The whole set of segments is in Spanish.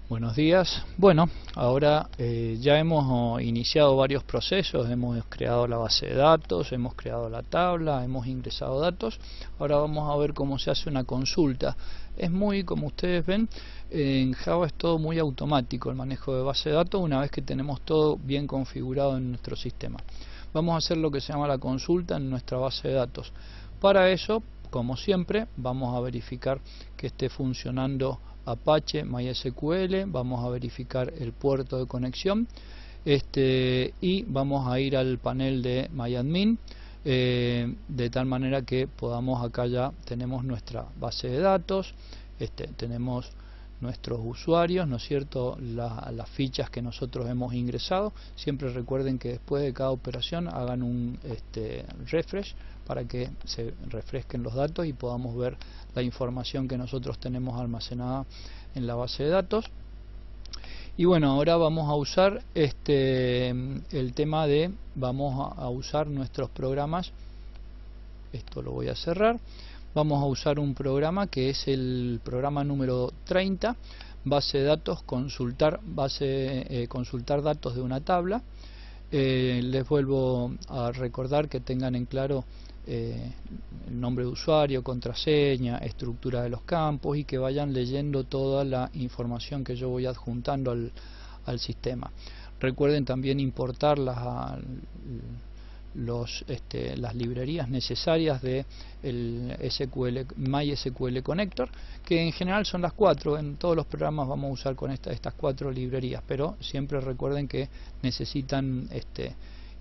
Buenos días. Bueno, ahora ya hemos iniciado varios procesos, hemos creado la base de datos, hemos creado la tabla, hemos ingresado datos. Ahora vamos a ver cómo se hace una consulta. Es muy, como ustedes ven, en Java es todo muy automático el manejo de base de datos una vez que tenemos todo bien configurado en nuestro sistema. Vamos a hacer lo que se llama la consulta en nuestra base de datos. Para eso, como siempre, vamos a verificar que esté funcionando Apache MySQL, vamos a verificar el puerto de conexión y vamos a ir al panel de MyAdmin de tal manera que podamos, acá ya tenemos nuestra base de datos, tenemos nuestros usuarios, ¿no es cierto?, las fichas que nosotros hemos ingresado. Siempre recuerden que después de cada operación hagan un refresh para que se refresquen los datos y podamos ver la información que nosotros tenemos almacenada en la base de datos. Y bueno, ahora vamos a usar el tema de, vamos a usar nuestros programas. Esto lo voy a cerrar. Vamos a usar un programa que es el programa número 30, base de datos, consultar datos de una tabla. Les vuelvo a recordar que tengan en claro el nombre de usuario, contraseña, estructura de los campos y que vayan leyendo toda la información que yo voy adjuntando al sistema. Recuerden también importar las librerías necesarias de el MySQL Connector, que en general son las 4. En todos los programas vamos a usar con estas 4 librerías, pero siempre recuerden que necesitan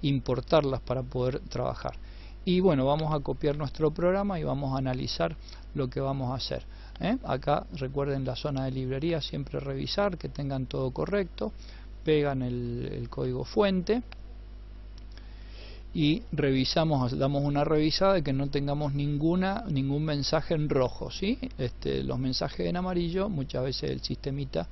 importarlas para poder trabajar. Y bueno, vamos a copiar nuestro programa y vamos a analizar lo que vamos a hacer. Acá recuerden la zona de librería, siempre revisar que tengan todo correcto, pegan el código fuente y revisamos, damos una revisada de que no tengamos ningún mensaje en rojo, ¿sí? Los mensajes en amarillo, muchas veces el sistemita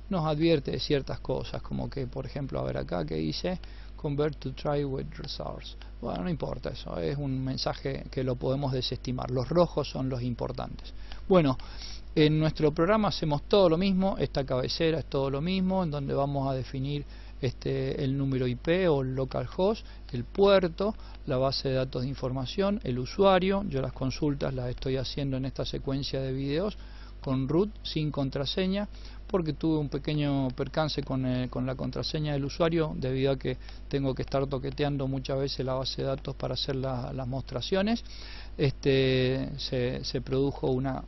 nos advierte de ciertas cosas, como que, por ejemplo, a ver acá que dice convert to try with results. Bueno, no importa eso, es un mensaje que lo podemos desestimar. Los rojos son los importantes. Bueno, en nuestro programa hacemos todo lo mismo. Esta cabecera es todo lo mismo, en donde vamos a definir el número IP o el localhost, el puerto, la base de datos de información, el usuario. Yo las consultas las estoy haciendo en esta secuencia de videos con root, sin contraseña, porque tuve un pequeño percance con la contraseña del usuario, debido a que tengo que estar toqueteando muchas veces la base de datos para hacer las mostraciones. Se produjo una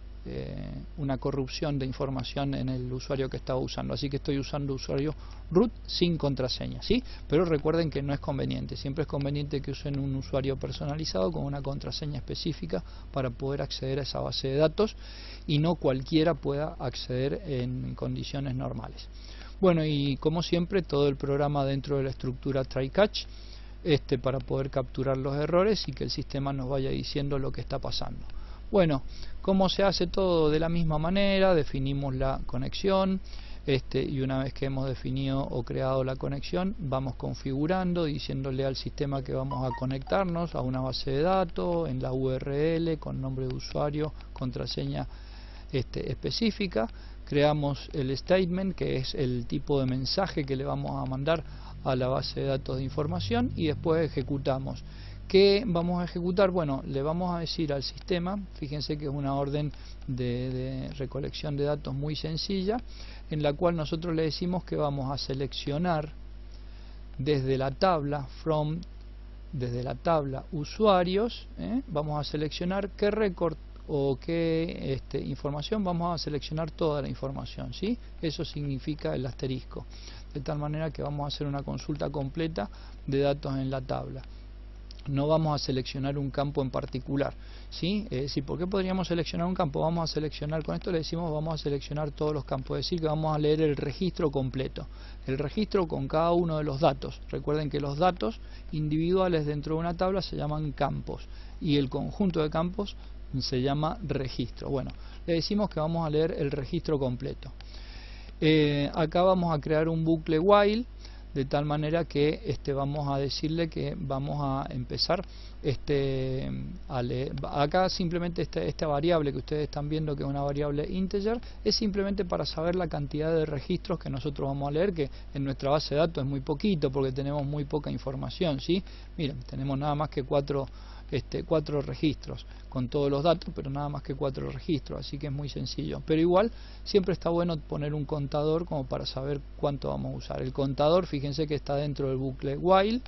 corrupción de información en el usuario que estaba usando, así que estoy usando usuario root sin contraseña, ¿sí? Pero recuerden que no es conveniente, siempre es conveniente que usen un usuario personalizado con una contraseña específica para poder acceder a esa base de datos y no cualquiera pueda acceder en condiciones normales. Bueno, y como siempre todo el programa dentro de la estructura try-catch para poder capturar los errores y que el sistema nos vaya diciendo lo que está pasando. Bueno, ¿cómo se hace todo? De la misma manera, definimos la conexión y una vez que hemos definido o creado la conexión, vamos configurando, diciéndole al sistema que vamos a conectarnos a una base de datos, en la URL, con nombre de usuario, contraseña específica. Creamos el statement, que es el tipo de mensaje que le vamos a mandar a la base de datos de información, y después ejecutamos. ¿Qué vamos a ejecutar? Bueno, le vamos a decir al sistema, fíjense que es una orden de recolección de datos muy sencilla, en la cual nosotros le decimos que vamos a seleccionar desde la tabla desde la tabla usuarios, vamos a seleccionar qué record o qué información, vamos a seleccionar toda la información, ¿sí? Eso significa el asterisco, de tal manera que vamos a hacer una consulta completa de datos en la tabla. No vamos a seleccionar un campo en particular, ¿sí? Es decir, ¿por qué podríamos seleccionar un campo? Vamos a seleccionar, con esto le decimos vamos a seleccionar todos los campos, es decir, que vamos a leer el registro completo, el registro con cada uno de los datos. Recuerden que los datos individuales dentro de una tabla se llaman campos y el conjunto de campos se llama registro. Bueno, le decimos que vamos a leer el registro completo. Acá vamos a crear un bucle while de tal manera que vamos a decirle que vamos a empezar a leer. Acá simplemente esta variable que ustedes están viendo, que es una variable integer, es simplemente para saber la cantidad de registros que nosotros vamos a leer, que en nuestra base de datos es muy poquito porque tenemos muy poca información, ¿sí? Miren, tenemos nada más que cuatro registros con todos los datos, pero nada más que 4 registros, así que es muy sencillo. Pero igual siempre está bueno poner un contador como para saber cuánto vamos a usar. El contador, fíjense que está dentro del bucle while,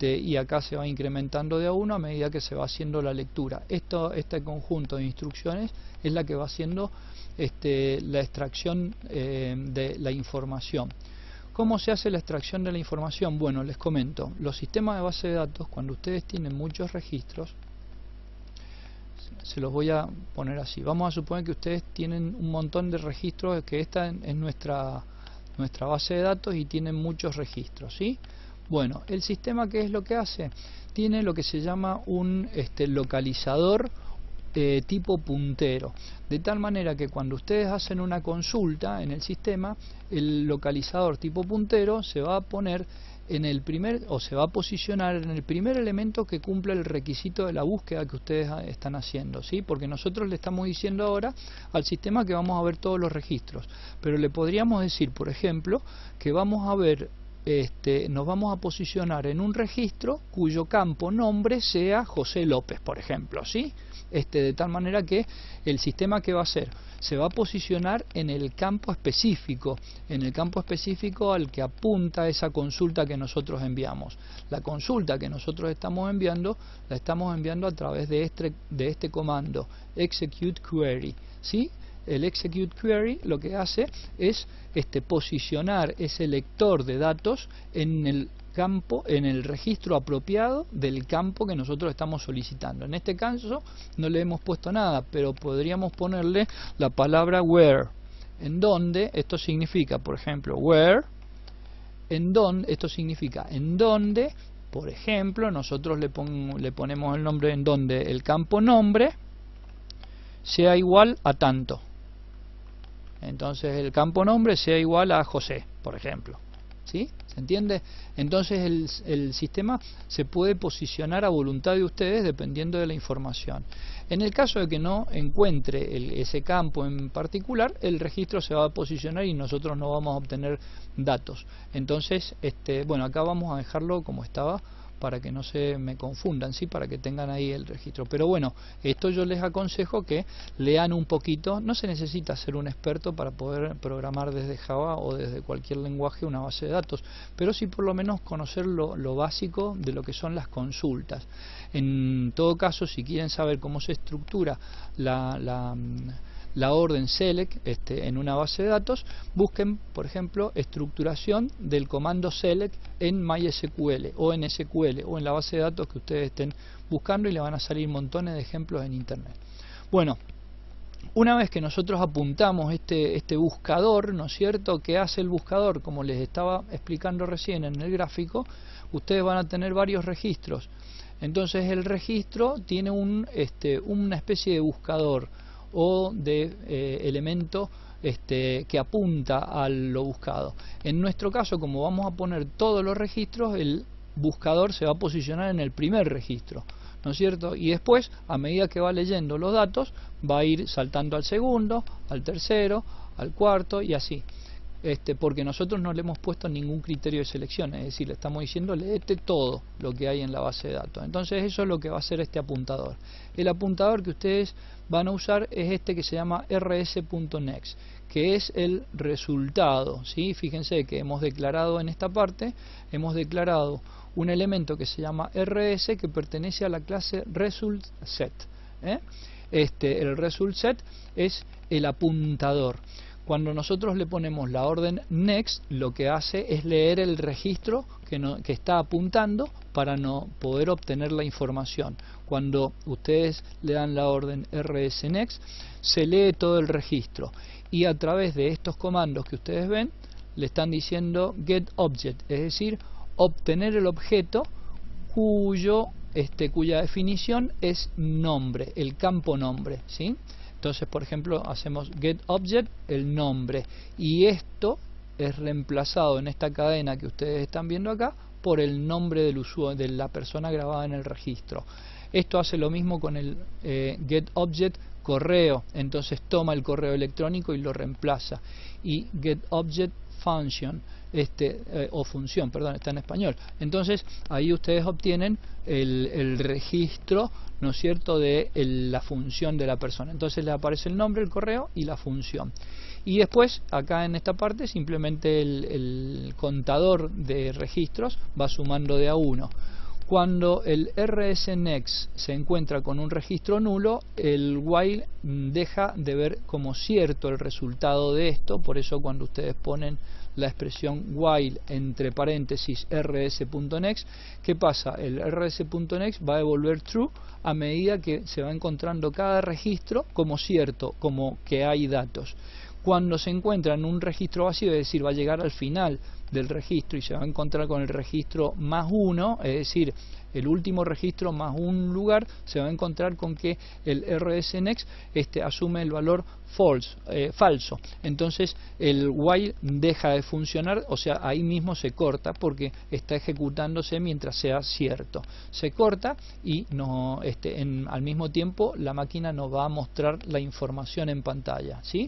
y acá se va incrementando de a 1 a medida que se va haciendo la lectura. Este conjunto de instrucciones es la que va haciendo la extracción de la información. ¿Cómo se hace la extracción de la información? Bueno, les comento. Los sistemas de base de datos, cuando ustedes tienen muchos registros, se los voy a poner así. Vamos a suponer que ustedes tienen un montón de registros, que esta es nuestra base de datos y tienen muchos registros, ¿sí? Bueno, el sistema, ¿qué es lo que hace? Tiene lo que se llama un localizador tipo puntero, de tal manera que cuando ustedes hacen una consulta en el sistema, el localizador tipo puntero se va a poner en el primer, o se va a posicionar en el primer elemento que cumple el requisito de la búsqueda que ustedes están haciendo, ¿sí? Porque nosotros le estamos diciendo ahora al sistema que vamos a ver todos los registros, pero le podríamos decir, por ejemplo, que vamos a ver nos vamos a posicionar en un registro cuyo campo nombre sea José López, por ejemplo, ¿sí? De tal manera que el sistema, que va a hacer, se va a posicionar en el campo específico al que apunta esa consulta que nosotros enviamos. La consulta que nosotros estamos enviando, la estamos enviando a través de este comando execute query, ¿sí? El execute query lo que hace es posicionar ese lector de datos en el campo, en el registro apropiado del campo que nosotros estamos solicitando. En este caso no le hemos puesto nada, pero podríamos ponerle la palabra where, en donde esto significa, por ejemplo, where, en donde, esto significa en donde, por ejemplo, nosotros le ponemos el nombre en donde el campo nombre sea igual a tanto. Entonces el campo nombre sea igual a José, por ejemplo, ¿sí? ¿Se entiende? Entonces el sistema se puede posicionar a voluntad de ustedes dependiendo de la información. En el caso de que no encuentre ese campo en particular, el registro se va a posicionar y nosotros no vamos a obtener datos. Entonces, bueno, acá vamos a dejarlo como estaba, para que no se me confundan, ¿sí? Para que tengan ahí el registro. Pero bueno, esto yo les aconsejo que lean un poquito. No se necesita ser un experto para poder programar desde Java o desde cualquier lenguaje una base de datos, pero sí por lo menos conocer lo básico de lo que son las consultas. En todo caso, si quieren saber cómo se estructura la orden select en una base de datos, busquen, por ejemplo, estructuración del comando select en MySQL o en SQL o en la base de datos que ustedes estén buscando, y le van a salir montones de ejemplos en internet. Bueno, una vez que nosotros apuntamos este buscador, ¿no es cierto? ¿Qué hace el buscador? Como les estaba explicando recién en el gráfico, ustedes van a tener varios registros. Entonces el registro tiene una especie de buscador o de elemento que apunta a lo buscado. En nuestro caso, como vamos a poner todos los registros, el buscador se va a posicionar en el primer registro, ¿no es cierto? Y después, a medida que va leyendo los datos, va a ir saltando al segundo, al tercero, al cuarto y así. Porque nosotros no le hemos puesto ningún criterio de selección, es decir, le estamos diciendo léete todo lo que hay en la base de datos. Entonces eso es lo que va a hacer este apuntador. El apuntador que ustedes van a usar es que se llama rs.next, que es el resultado, ¿sí? Fíjense que hemos declarado en esta parte, hemos declarado un elemento que se llama rs, que pertenece a la clase resultSet, el resultSet es el apuntador. Cuando nosotros le ponemos la orden next, lo que hace es leer el registro que está apuntando para no poder obtener la información. Cuando ustedes le dan la orden rsnext, se lee todo el registro y a través de estos comandos que ustedes ven, le están diciendo getObject, es decir, obtener el objeto cuya definición es nombre, el campo nombre, ¿sí? Entonces, por ejemplo, hacemos getObject, el nombre, y esto es reemplazado en esta cadena que ustedes están viendo acá por el nombre del usuario, de la persona grabada en el registro. Esto hace lo mismo con el getObject correo, entonces toma el correo electrónico y lo reemplaza. Y getObject function, o función, perdón, está en español. Entonces ahí ustedes obtienen el registro, ¿no es cierto?, de la función de la persona. Entonces le aparece el nombre, el correo y la función. Y después, acá en esta parte, simplemente el contador de registros va sumando de a uno. Cuando el rsnext se encuentra con un registro nulo, el while deja de ver como cierto el resultado de esto. Por eso cuando ustedes ponen la expresión while entre paréntesis rs.next, ¿qué pasa? El rs.next va a devolver true a medida que se va encontrando cada registro como cierto, como que hay datos. Cuando se encuentra en un registro vacío, es decir, va a llegar al final del registro y se va a encontrar con el registro más 1, es decir, el último registro más un lugar, se va a encontrar con que el rsnext asume el valor falso. Entonces el while deja de funcionar, o sea, ahí mismo se corta porque está ejecutándose mientras sea cierto. Se corta y no, al mismo tiempo la máquina nos va a mostrar la información en pantalla, ¿sí?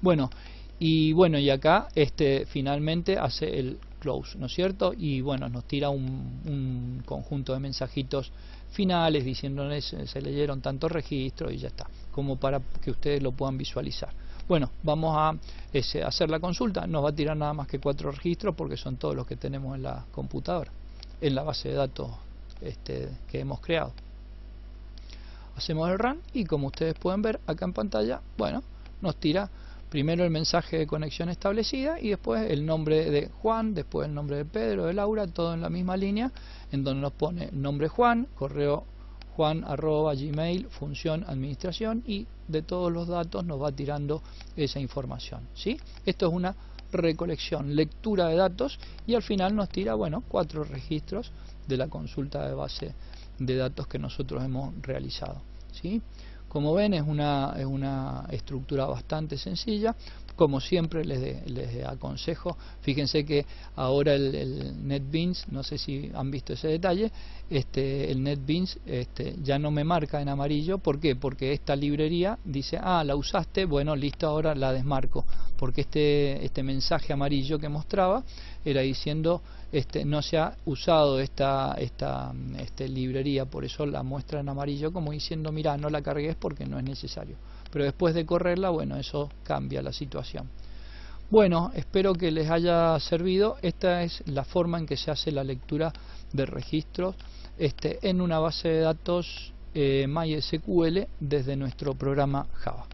Bueno, y acá finalmente hace el close, ¿no es cierto? Y bueno, nos tira un conjunto de mensajitos finales diciéndoles se leyeron tantos registros y ya está, como para que ustedes lo puedan visualizar. Bueno, vamos a hacer la consulta. Nos va a tirar nada más que 4 registros porque son todos los que tenemos en la computadora, en la base de datos que hemos creado. Hacemos el run y como ustedes pueden ver acá en pantalla, bueno, nos tira primero el mensaje de conexión establecida y después el nombre de Juan, después el nombre de Pedro, de Laura, todo en la misma línea, en donde nos pone nombre Juan, correo juan@gmail, función administración, y de todos los datos nos va tirando esa información, ¿sí? Esto es una recolección, lectura de datos, y al final nos tira, bueno, 4 registros de la consulta de base de datos que nosotros hemos realizado, ¿sí? Como ven, es una estructura bastante sencilla. Como siempre les aconsejo, fíjense que ahora el NetBeans, no sé si han visto ese detalle, el NetBeans ya no me marca en amarillo. ¿Por qué? Porque esta librería dice, ah, la usaste, bueno, listo, ahora la desmarco. Porque este mensaje amarillo que mostraba era diciendo, no se ha usado esta librería, por eso la muestra en amarillo como diciendo, mira, no la cargues porque no es necesario. Pero después de correrla, bueno, eso cambia la situación. Bueno, espero que les haya servido. Esta es la forma en que se hace la lectura de registros en una base de datos MySQL desde nuestro programa Java.